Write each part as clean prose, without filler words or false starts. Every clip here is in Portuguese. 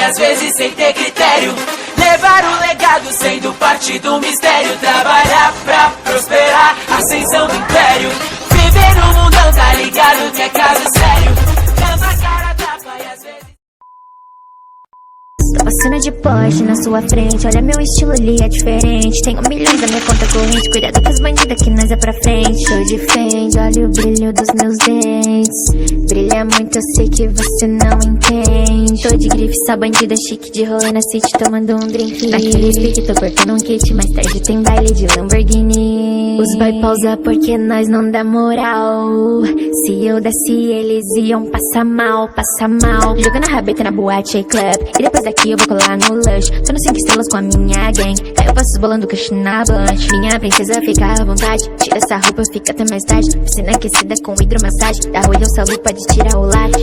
às vezes sem ter critério. Levar o legado sendo parte do mistério. Trabalhar pra prosperar, ascensão do império. Viver no mundão, tá ligado que é caso sério. Tapa a cara, tapa e às vezes... Tô passando de Porsche na sua frente, olha meu estilo ali é diferente. Tenho milhões na minha conta corrente, cuidado com as bandidas que nós é pra frente. Show de frente, olha o brilho dos meus dentes. Brilha muito, eu sei que você não entende. Tô de grife, só bandida chique, de rolê na city, tomando um drink. Naquele pique, tô cortando um kit, mais tarde tem baile de Lamborghini. Os boy pausa porque nós não dá moral. Se eu desse, eles iam passar mal, passar mal. Jogando a rabeta na boate, club. E depois daqui eu vou colar no Lush. Tô no 5 estrelas com a minha gang. Aí eu passo bolando crush na blanche. Minha princesa fica à vontade. Tira essa roupa, fica até mais tarde. Piscina aquecida com hidromassagem. Da rua eu salvo, pode tirar o latte.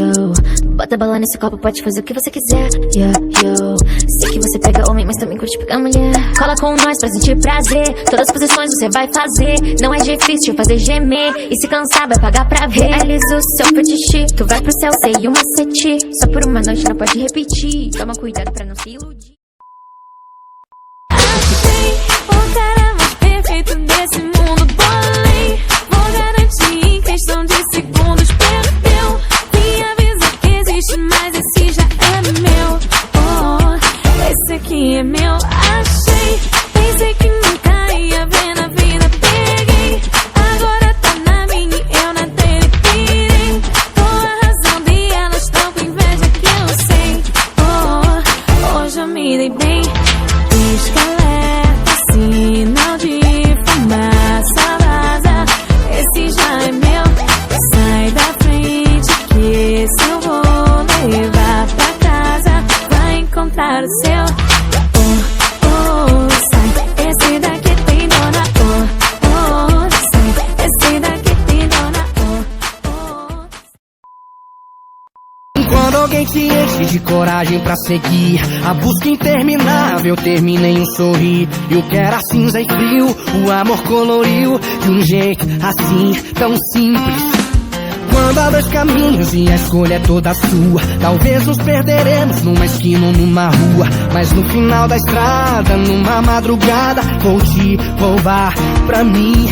Yo, bota bala nesse copo, pode fazer o que você quiser. Yo, sei que você pega homem, mas também curte pegar mulher. Cola com nós pra sentir prazer. Todas as posições você vai fazer. Não é difícil fazer gemer. E se cansar vai pagar pra ver. Realiza o seu fetiche. Tu vai pro céu, sei o macete. Só por uma noite não pode repetir. Toma cuidado pra não se iludir. Achei o cara mais perfeito desse mundo. Bolei, vou garantir em questão de segundos. Perdeu, me avisa que existe, mas esse já é meu. Oh, esse aqui é meu. Achei, pensei que nunca ia ver na vida. Peguei, agora tá na minha e eu na dele. Pirei, tô arrasando e elas tão com inveja que eu sei. Hoje eu me dei bem. Pisca alerta, sinal de fumaça, vaza. Esse já é meu. Sai da frente que esse eu vou levar pra casa. Vai encontrar o seu. Sai. Esse daqui tem dona. Sai. Esse daqui tem dona. Quando alguém te enche de coragem pra seguir, a busca interminável termina em um sorrir. E o que era cinza e frio, o amor coloriu de um jeito assim, tão simples. Quando há dois caminhos e a escolha é toda sua, talvez nos perderemos numa esquina ou numa rua, mas no final da estrada, numa madrugada, vou te roubar pra mim.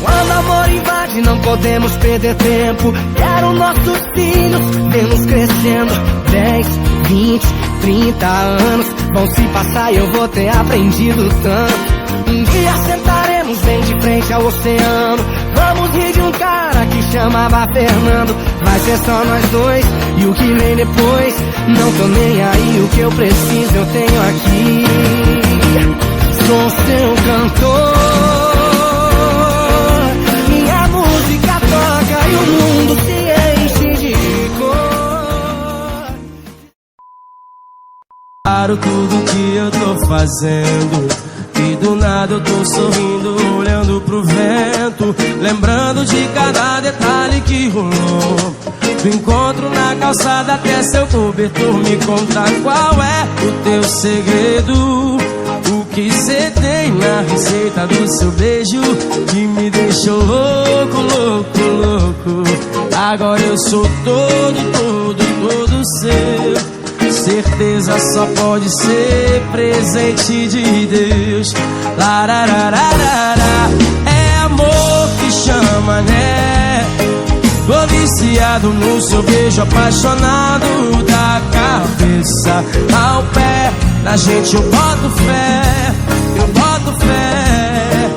Quando amor invade, não podemos perder tempo. Quero nossos filhos, vê-los crescendo. 10, 20, 30 anos vão se passar e eu vou ter aprendido tanto. Um dia sentaremos bem de frente ao oceano. Vamos rir de um cara que chamava Fernando. Vai ser só nós dois e o que vem depois, não tô nem aí. O que eu preciso eu tenho aqui. Sou seu cantor. E o mundo se enche de cor. Paro tudo que eu tô fazendo e do nada eu tô sorrindo, olhando pro vento, lembrando de cada detalhe que rolou. Do encontro na calçada até seu cobertor. Me conta qual é o teu segredo. O que cê tem na receita do seu beijo que me deixou louco, louco, louco. Agora eu sou todo seu. Certeza só pode ser presente de Deus. Lararararara. É amor que chama, né? Tô viciado no seu beijo, apaixonado da cabeça ao pé. Na gente eu boto fé, eu boto fé.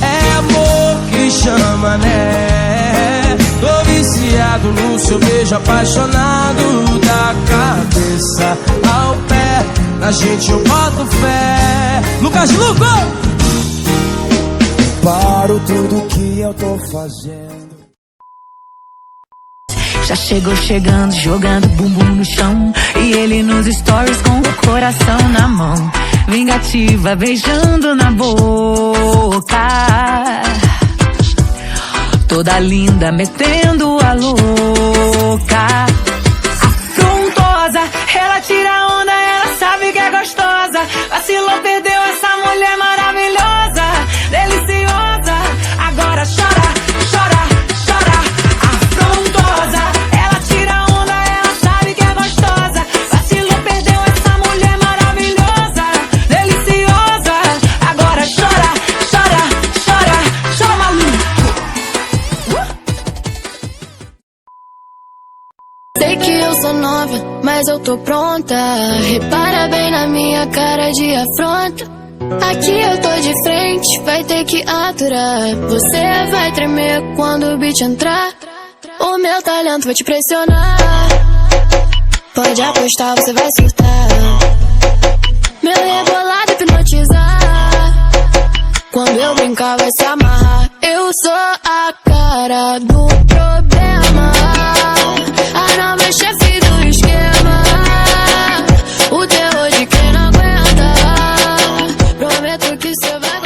É amor que chama, né? Tô viciado no seu beijo, apaixonado da cabeça ao pé. Na gente eu boto fé. Lucas de Luco! Paro tudo que eu tô fazendo. Já chegou chegando, jogando bumbum no chão. E ele nos stories com o coração na mão. Vingativa, beijando na boca. Toda linda, metendo a louca. Afrontosa, ela tira onda, ela sabe que é gostosa. Vacilou, perdeu essa mulher maravilhosa, deliciosa. Agora chora, chora, chora. Afrontosa, ela tira onda, ela sabe que é gostosa. Vacilou, sou nova, mas eu tô pronta. Repara bem na minha cara de afronta. Aqui eu tô de frente, vai ter que aturar. Você vai tremer quando o beat entrar. O meu talento vai te pressionar. Pode apostar, você vai surtar. Meu rebolado hipnotizar. Quando eu brincar vai se amarrar. Eu sou a cara do problema, a nova chefe do esquema. O terror de quem não aguenta. Prometo que cê vai